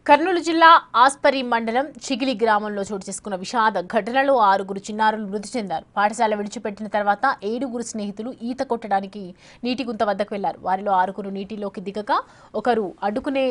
కర్నూలు జిల్లా ఆస్పరి మండలం చిగిలి గ్రామంలో చోటు చేసుకున్న విషాద ఘటనలో 6 చిన్నారులు మృతి చెందారు. పాఠశాల విడిచిపెట్టిన తర్వాత 7 స్నేహితులు ఈత కొట్టడానికి నీటి గుంత వద్దకు వెళ్లారు. వారిలో 6 నీటిలోకి దిగక ఒకరు అడ్డుకునే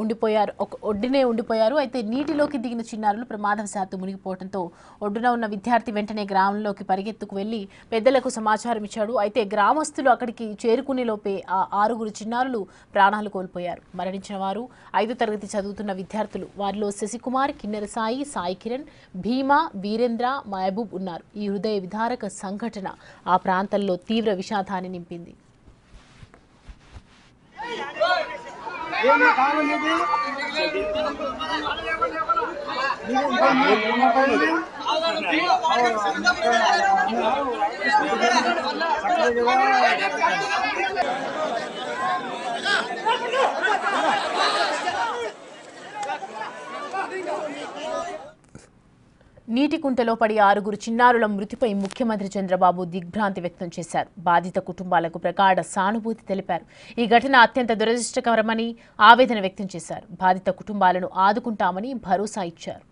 ఉండిపోయారు. అయితే నీటిలోకి దిగిన చిన్నారులు ప్రమాదవశాత్తు మునిగిపోవడంతో ఒడ్డున ఉన్న విద్యార్థి వెంటనే గ్రామంలోకి పరిగెత్తుకు వెళ్లి పెద్దలకు సమాచారం ఇచ్చాడు. అయితే గ్రామస్తులు అక్కడికి చేరుకునే లోపే ఆ 6 చిన్నారులు ప్రాణాలు కోల్పోయారు. మరణించిన వారు 5వ తరగతి చదువుతున్న విద్యార్థులు. వారిలో శశికుమార్, కిన్నెర సాయి కిరణ్, భీమా, వీరేంద్ర, మహబూబ్ ఉన్నారు. ఈ హృదయ విదారక సంఘటన ఆ ప్రాంతంలో తీవ్ర విషాదాన్ని నింపింది. నీటి కుంటలో పడి 6 చిన్నారుల మృతిపై ముఖ్యమంత్రి చంద్రబాబు దిగ్భ్రాంతి వ్యక్తం చేశారు. బాధిత కుటుంబాలకు ప్రగాఢ సానుభూతి తెలిపారు. ఈ ఘటన అత్యంత దురదృష్టకరమని ఆవేదన వ్యక్తం చేశారు. బాధిత కుటుంబాలను ఆదుకుంటామని భరోసా ఇచ్చారు.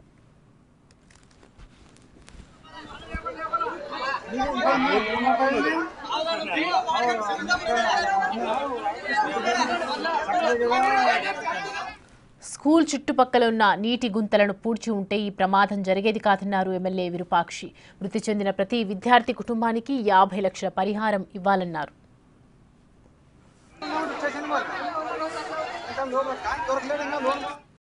స్కూల్ చుట్టుపక్కల ఉన్న నీటి గుంతలను పూడ్చి ఉంటే ఈ ప్రమాదం జరిగేది కాదన్నారు ఎమ్మెల్యే విరూపాక్షి. మృతి చెందిన ప్రతి విద్యార్థి కుటుంబానికి 50 లక్షల పరిహారం ఇవ్వాలన్నారు.